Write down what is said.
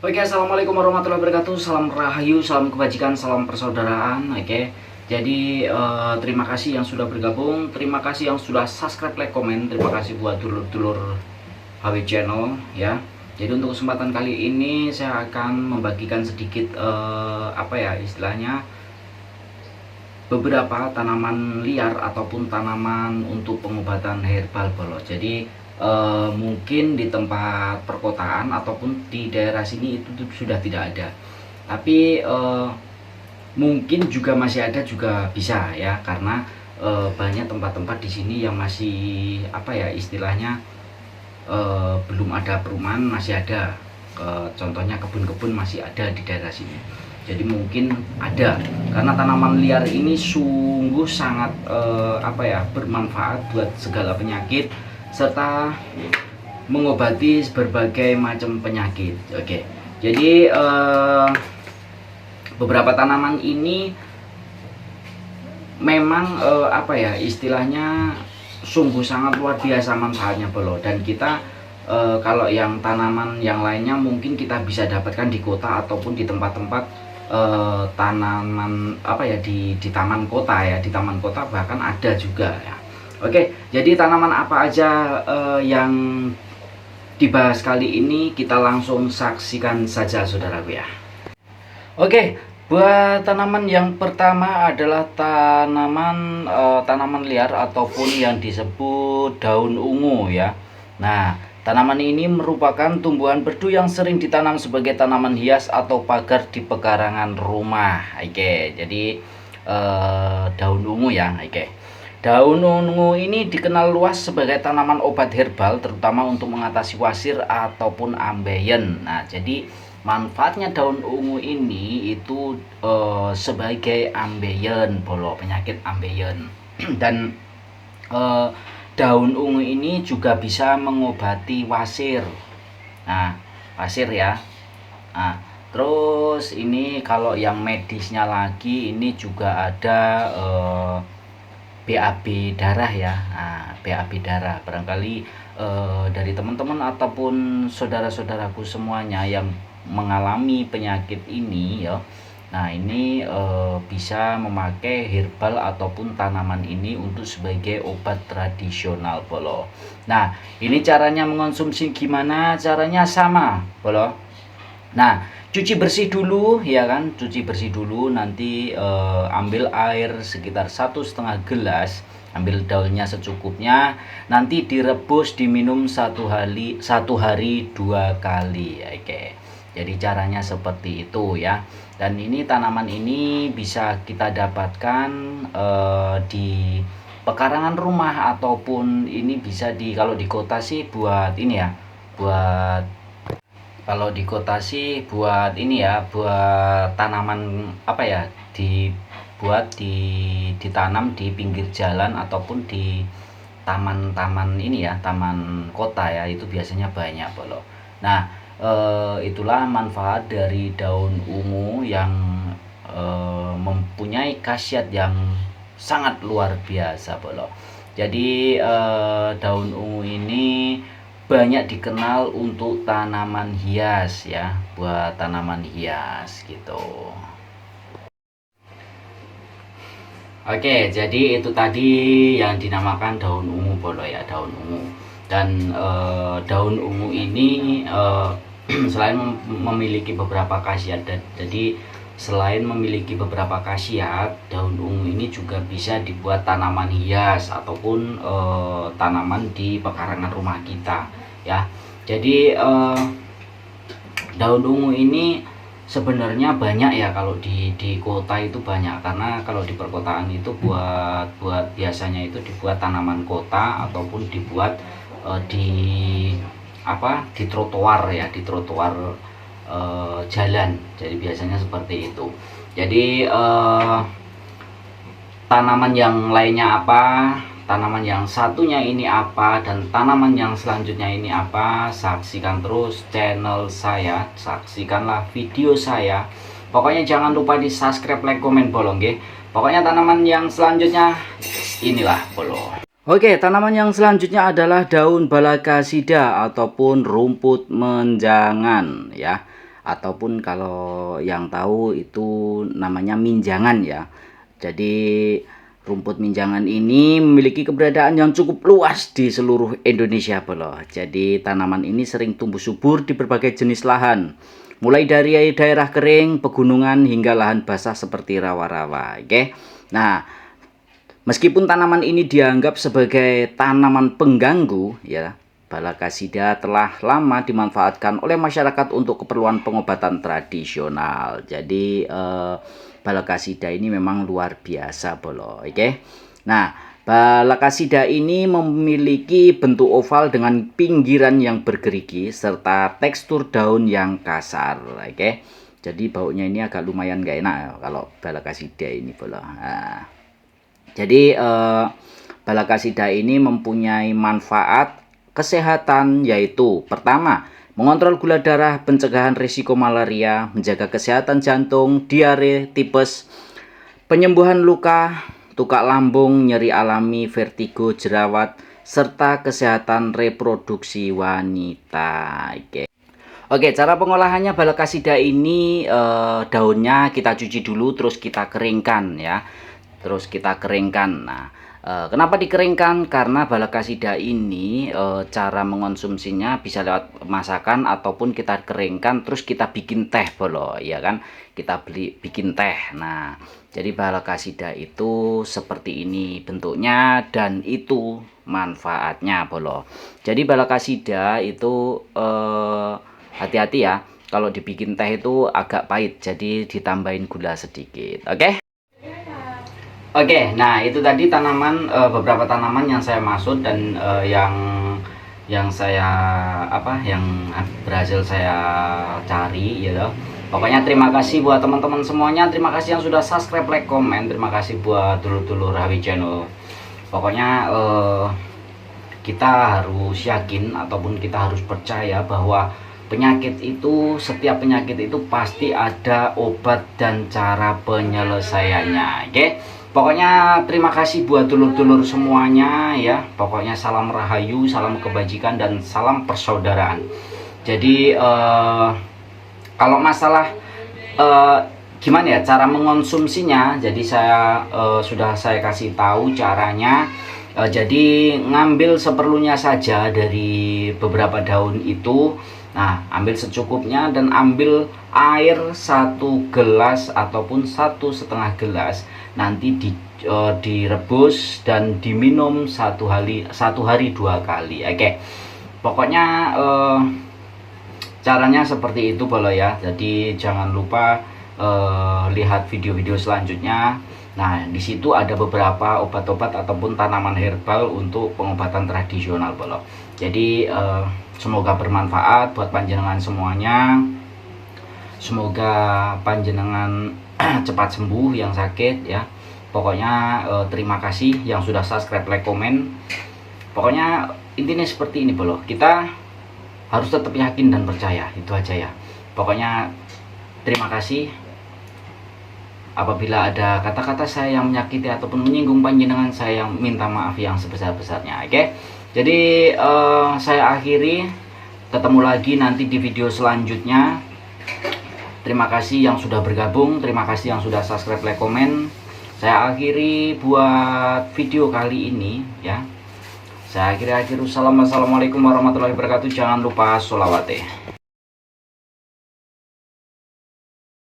Oke, assalamualaikum warahmatullahi wabarakatuh. Salam rahayu, salam kebajikan, salam persaudaraan. Oke, jadi terima kasih yang sudah bergabung, terima kasih yang sudah subscribe, like, komen, terima kasih buat dulur-dulur HW Channel ya. Jadi untuk kesempatan kali ini saya akan membagikan sedikit apa ya istilahnya, beberapa tanaman liar ataupun tanaman untuk pengobatan herbal bolo. Jadi mungkin di tempat perkotaan ataupun di daerah sini itu sudah tidak ada, tapi mungkin juga masih ada juga bisa ya, karena banyak tempat-tempat di sini yang masih apa ya istilahnya belum ada perumahan, masih ada contohnya kebun-kebun masih ada di daerah sini. Jadi mungkin ada, karena tanaman liar ini sungguh sangat apa ya bermanfaat buat segala penyakit serta mengobati berbagai macam penyakit. Oke, jadi beberapa tanaman ini memang apa ya istilahnya sungguh sangat luar biasa manfaatnya bolo. Dan kita kalau yang tanaman yang lainnya mungkin kita bisa dapatkan di kota ataupun di tempat-tempat tanaman apa ya di taman kota ya, di taman kota bahkan ada juga ya. Oke, jadi tanaman apa aja yang dibahas kali ini, kita langsung saksikan saja saudaraku ya. Oke, buat tanaman yang pertama adalah tanaman liar ataupun yang disebut daun ungu ya. Nah, tanaman ini merupakan tumbuhan berdu yang sering ditanam sebagai tanaman hias atau pagar di pekarangan rumah. Oke, jadi daun ungu ya. Oke. Daun ungu ini dikenal luas sebagai tanaman obat herbal, terutama untuk mengatasi wasir ataupun ambeien. Nah, jadi manfaatnya daun ungu ini itu sebagai ambeien, bolo, penyakit ambeien. Dan daun ungu ini juga bisa mengobati wasir. Nah, wasir ya. Nah, terus ini kalau yang medisnya lagi, ini juga ada BAB darah ya. Nah, BAB darah barangkali dari teman-teman ataupun saudara-saudaraku semuanya yang mengalami penyakit ini ya. Nah, ini bisa memakai herbal ataupun tanaman ini untuk sebagai obat tradisional bolo. Nah, ini caranya mengonsumsi gimana? Caranya sama bolo. Nah, cuci bersih dulu ya kan, cuci bersih dulu, nanti ambil air sekitar 1,5 gelas, ambil daunnya secukupnya, nanti direbus, diminum satu hari 2 kali. Oke, jadi caranya seperti itu ya. Dan ini tanaman ini bisa kita dapatkan di pekarangan rumah, ataupun ini bisa kalau di kota sih buat ini ya, buat kalau di kota sih buat ini ya, buat tanaman apa ya, ditanam di pinggir jalan ataupun di taman-taman ini ya, taman kota ya, itu biasanya banyak bolo. Nah, itulah manfaat dari daun ungu yang mempunyai khasiat yang sangat luar biasa bolo. Jadi daun ungu ini banyak dikenal untuk tanaman hias ya, buat tanaman hias gitu. Oke, jadi itu tadi yang dinamakan daun ungu bolo ya, daun ungu. Dan daun ungu ini selain memiliki beberapa khasiat, jadi selain memiliki beberapa khasiat, daun ungu ini juga bisa dibuat tanaman hias ataupun tanaman di pekarangan rumah kita ya. Jadi daun ungu ini sebenarnya banyak ya, kalau di kota itu banyak, karena kalau di perkotaan itu buat biasanya itu dibuat tanaman kota ataupun dibuat di apa, di trotoar ya, di trotoar jalan. Jadi biasanya seperti itu. Jadi tanaman yang lainnya apa, tanaman yang satunya ini apa, dan tanaman yang selanjutnya ini apa, saksikan terus channel saya, saksikanlah video saya. Pokoknya jangan lupa di subscribe, like, komen, bolong ya. Pokoknya tanaman yang selanjutnya inilah bolo. Oke, tanaman yang selanjutnya adalah daun balakasida ataupun rumput menjangan ya, ataupun kalau yang tahu itu namanya minjangan ya. Jadi rumput minjangan ini memiliki keberadaan yang cukup luas di seluruh Indonesia bolo. Jadi tanaman ini sering tumbuh subur di berbagai jenis lahan, mulai dari daerah kering, pegunungan hingga lahan basah seperti rawa-rawa. Oke. Nah, meskipun tanaman ini dianggap sebagai tanaman pengganggu ya, Balakasida telah lama dimanfaatkan oleh masyarakat untuk keperluan pengobatan tradisional. Jadi Balakasida ini memang luar biasa bolo. Oke. Nah, Balakasida ini memiliki bentuk oval dengan pinggiran yang bergerigi serta tekstur daun yang kasar. Oke. Jadi baunya ini agak lumayan gak enak ya, kalau Balakasida ini bolo. Nah, jadi Balakasida ini mempunyai manfaat kesehatan, yaitu pertama, mengontrol gula darah, pencegahan risiko malaria, menjaga kesehatan jantung, diare, tipes, penyembuhan luka, tukak lambung, nyeri alami, vertigo, jerawat, serta kesehatan reproduksi wanita. Oke, cara pengolahannya Balakasida ini daunnya kita cuci dulu, terus kita keringkan ya. Nah, kenapa dikeringkan? Karena Balakasida ini cara mengonsumsinya bisa lewat masakan ataupun kita keringkan terus kita bikin teh bolo, ya kan? Kita bikin teh. Nah, jadi Balakasida itu seperti ini bentuknya dan itu manfaatnya bolo. Jadi Balakasida itu hati-hati ya, kalau dibikin teh itu agak pahit, jadi ditambahin gula sedikit. Oke, nah itu tadi tanaman, beberapa tanaman yang saya maksud dan yang saya yang berhasil saya cari ya loh. Pokoknya terima kasih buat teman-teman semuanya, terima kasih yang sudah subscribe, like, komen, terima kasih buat dulur-dulur Hawi Channel. Pokoknya kita harus yakin ataupun kita harus percaya bahwa setiap penyakit itu pasti ada obat dan cara penyelesaiannya. Oke. Pokoknya terima kasih buat dulur-dulur semuanya ya. Pokoknya salam rahayu, salam kebajikan dan salam persaudaraan. Jadi kalau masalah gimana ya cara mengonsumsinya, jadi sudah saya kasih tahu caranya. Jadi ngambil seperlunya saja dari beberapa daun itu. Nah, ambil secukupnya dan ambil air 1 gelas ataupun 1,5 gelas. Nanti direbus dan diminum satu hari 2 kali. Oke. Pokoknya caranya seperti itu bolo ya. Jadi jangan lupa lihat video-video selanjutnya. Nah, di situ ada beberapa obat-obat ataupun tanaman herbal untuk pengobatan tradisional bolo. Jadi semoga bermanfaat buat panjenengan semuanya. Semoga panjenengan cepat sembuh yang sakit ya. Pokoknya terima kasih yang sudah subscribe, like, komen. Pokoknya intinya seperti ini bolo. Kita harus tetap yakin dan percaya, itu aja ya. Pokoknya terima kasih. Apabila ada kata-kata saya yang menyakiti ataupun menyinggung panjenengan, saya minta maaf yang sebesar-besarnya. Oke. Jadi saya akhiri, ketemu lagi nanti di video selanjutnya. Terima kasih yang sudah bergabung, terima kasih yang sudah subscribe, like, komen. Saya akhiri buat video kali ini ya. Saya akhiri. Assalamualaikum warahmatullahi wabarakatuh. Jangan lupa sholawat.